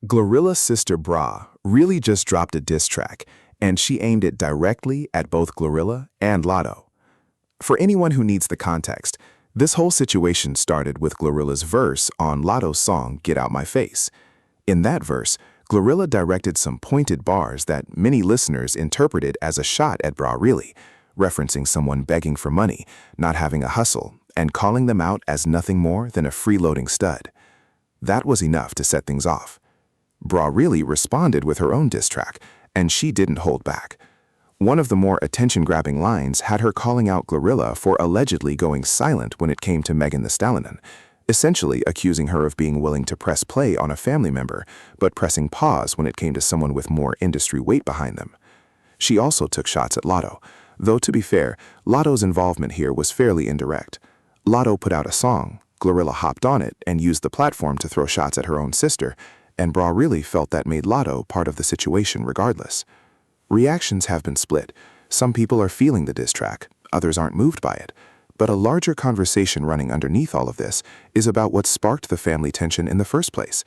GloRilla's sister Bra really just dropped a diss track, and she aimed it directly at both GloRilla and Latto. For anyone who needs the context, this whole situation started with GloRilla's verse on Latto's song Get Out My Face. In that verse, GloRilla directed some pointed bars that many listeners interpreted as a shot at BroRilla, referencing someone begging for money, not having a hustle, and calling them out as nothing more than a freeloading stud. That was enough to set things off. BroRilla responded with her own diss track, and she didn't hold back. One of the more attention-grabbing lines had her calling out GloRilla for allegedly going silent when it came to Megan Thee Stallion, essentially accusing her of being willing to press play on a family member, but pressing pause when it came to someone with more industry weight behind them. She also took shots at Latto, though to be fair, Latto's involvement here was fairly indirect. Latto put out a song, GloRilla hopped on it and used the platform to throw shots at her own sister, and BroRilla felt that made Latto part of the situation regardless. Reactions have been split. Some people are feeling the diss track, others aren't moved by it. But a larger conversation running underneath all of this is about what sparked the family tension in the first place.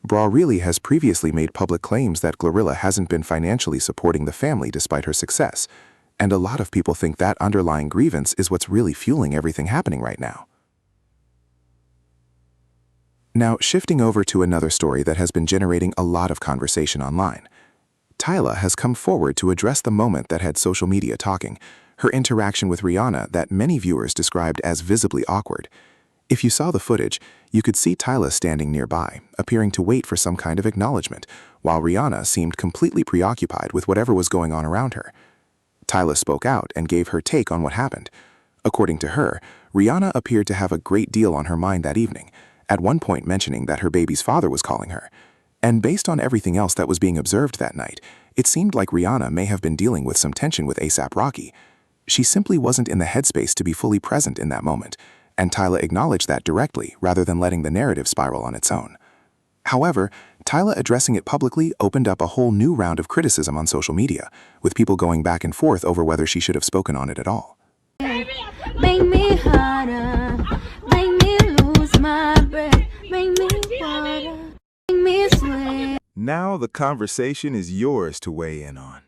BroRilla has previously made public claims that GloRilla hasn't been financially supporting the family despite her success, and a lot of people think that underlying grievance is what's really fueling everything happening right now. Now, shifting over to another story that has been generating a lot of conversation online. Tyla has come forward to address the moment that had social media talking, her interaction with Rihanna that many viewers described as visibly awkward. If you saw the footage, you could see Tyla standing nearby, appearing to wait for some kind of acknowledgement, while Rihanna seemed completely preoccupied with whatever was going on around her. Tyla spoke out and gave her take on what happened. According to her, Rihanna appeared to have a great deal on her mind that evening, at one point mentioning that her baby's father was calling her. And based on everything else that was being observed that night, it seemed like Rihanna may have been dealing with some tension with A$AP Rocky. She simply wasn't in the headspace to be fully present in that moment, and Tyla acknowledged that directly rather than letting the narrative spiral on its own. However, Tyla addressing it publicly opened up a whole new round of criticism on social media, with people going back and forth over whether she should have spoken on it at all. Make me harder, make me lose my breath, make me water, make me sweat. Now the conversation is yours to weigh in on.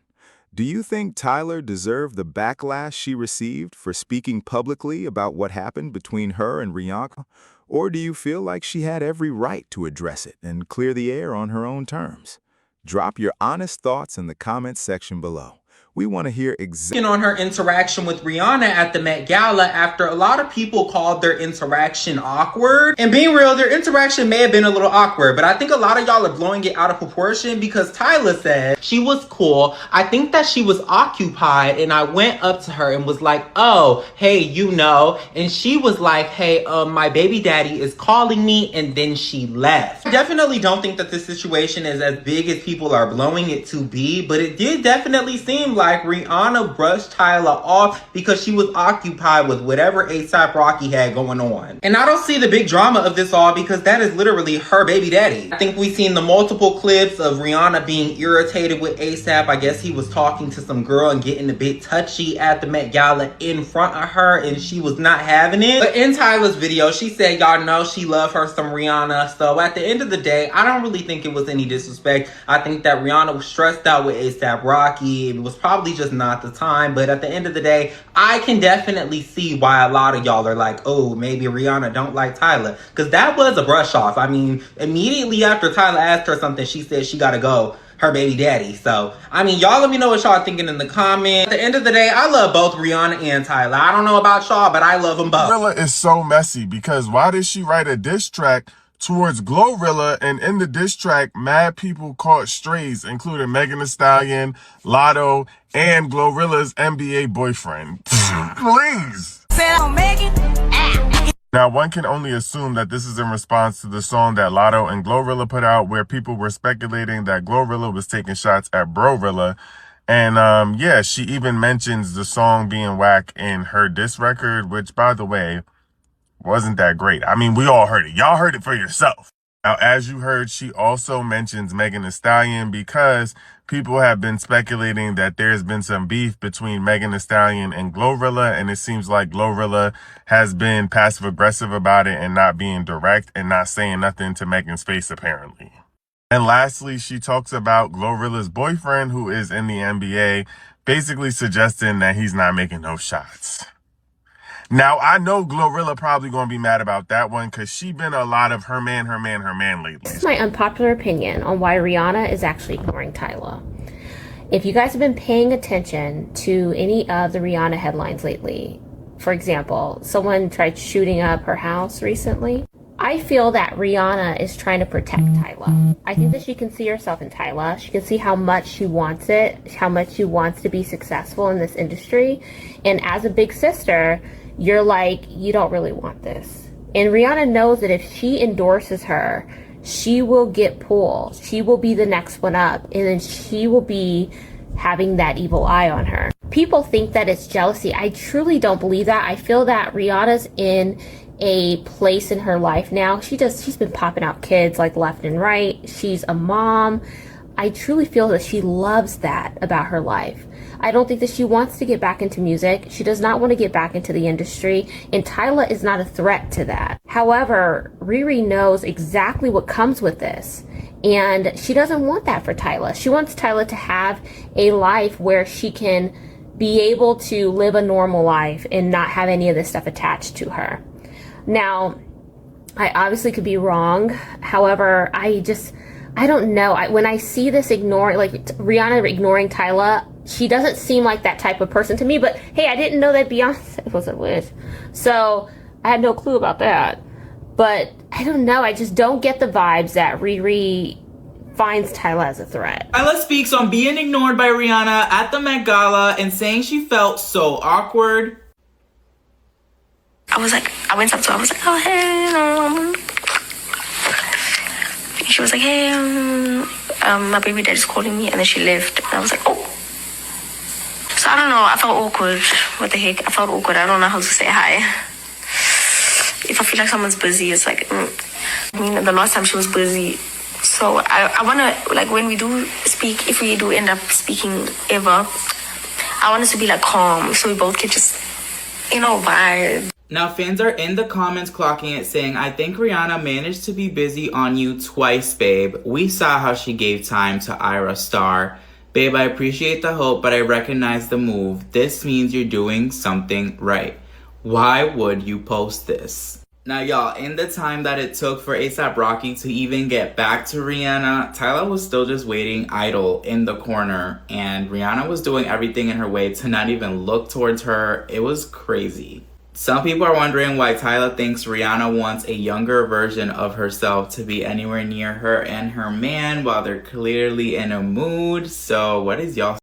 Do you think Tyla deserved the backlash she received for speaking publicly about what happened between her and Rihanna? Or do you feel like she had every right to address it and clear the air on her own terms? Drop your honest thoughts in the comments section below. We want to hear exactly on her interaction with Rihanna at the Met Gala after a lot of people called their interaction awkward. And being real, their interaction may have been a little awkward, but I think a lot of y'all are blowing it out of proportion because Tyla said she was cool. I think that she was occupied and I went up to her and was like, oh, hey, you know. And she was like, hey, my baby daddy is calling me, and then she left. I definitely don't think that this situation is as big as people are blowing it to be, but it did definitely seem like Rihanna brushed Tyla off because she was occupied with whatever A$AP Rocky had going on. And I don't see the big drama of this all because that is literally her baby daddy. I think we've seen the multiple clips of Rihanna being irritated with A$AP. I guess he was talking to some girl and getting a bit touchy at the Met Gala in front of her, and she was not having it. But in Tyla's video, she said, y'all know she loved her some Rihanna. So at the end of the day, I don't really think it was any disrespect. I think that Rihanna was stressed out with A$AP Rocky. It was probably just not the time, but at the end of the day, I can definitely see why a lot of y'all are like, oh, maybe Rihanna don't like Tyla, because that was a brush off. I mean, immediately after Tyla asked her something, she said she gotta go, her baby daddy. So, I mean, y'all let me know what y'all thinking in the comments. At the end of the day, I love both Rihanna and Tyla. I don't know about y'all, but I love them both. GloRilla is so messy because why did she write a diss track towards GloRilla, and in the diss track, mad people caught strays, including Megan Thee Stallion, Latto, and GloRilla's NBA boyfriend. Please. Now, one can only assume that this is in response to the song that Latto and GloRilla put out, where people were speculating that GloRilla was taking shots at BroRilla. And yeah, she even mentions the song being whack in her diss record, which, by the way, wasn't that great. I mean, we all heard it. Y'all heard it for yourself. Now, as you heard, she also mentions Megan Thee Stallion because people have been speculating that there's been some beef between Megan Thee Stallion and GloRilla, and it seems like GloRilla has been passive-aggressive about it and not being direct and not saying nothing to Megan's face, apparently. And lastly, she talks about GloRilla's boyfriend, who is in the NBA, basically suggesting that he's not making no shots. Now, I know GloRilla probably going to be mad about that one because she been a lot of her man lately. This is my unpopular opinion on why Rihanna is actually ignoring Tyla. If you guys have been paying attention to any of the Rihanna headlines lately, for example, someone tried shooting up her house recently. I feel that Rihanna is trying to protect Tyla. I think that she can see herself in Tyla. She can see how much she wants it, how much she wants to be successful in this industry. And as a big sister, you're like, you don't really want this. And Rihanna knows that if she endorses her, she will get pulled. She will be the next one up. And then she will be having that evil eye on her. People think that it's jealousy. I truly don't believe that. I feel that Rihanna's in a place in her life now. She's been popping out kids like left and right. She's a mom. I truly feel that she loves that about her life. I don't think that she wants to get back into music. She does not want to get back into the industry, and Tyla is not a threat to that. However, Riri knows exactly what comes with this, and she doesn't want that for Tyla. She wants Tyla to have a life where she can be able to live a normal life and not have any of this stuff attached to her. Now, I obviously could be wrong. However, I don't know. When I see this Rihanna ignoring Tyla, she doesn't seem like that type of person to me. But hey, I didn't know that Beyonce was a witch, so I had no clue about that. But I don't know. I just don't get the vibes that Riri finds Tyla as a threat. Tyla speaks on being ignored by Rihanna at the Met Gala and saying she felt so awkward. I went up to her, I was like, oh, hey, she was like, hey, my baby dad's calling me, and then she left, and I was like, oh. So I don't know, I felt awkward. What the heck? I felt awkward. I don't know how to say hi. If I feel like someone's busy, it's like, I mean, the last time she was busy. So I want to, like, when we do speak, if we do end up speaking ever, I want us to be, like, calm, so we both can just, vibe. Now, fans are in the comments clocking it, saying, I think Rihanna managed to be busy on you twice, babe. We saw how she gave time to Ira Star. Babe, I appreciate the hope, but I recognize the move. This means you're doing something right. Why would you post this? Now, y'all, in the time that it took for A$AP Rocky to even get back to Rihanna, Tyla was still just waiting idle in the corner, and Rihanna was doing everything in her way to not even look towards her. It was crazy. Some people are wondering why Tyla thinks Rihanna wants a younger version of herself to be anywhere near her and her man while they're clearly in a mood. So what is y'all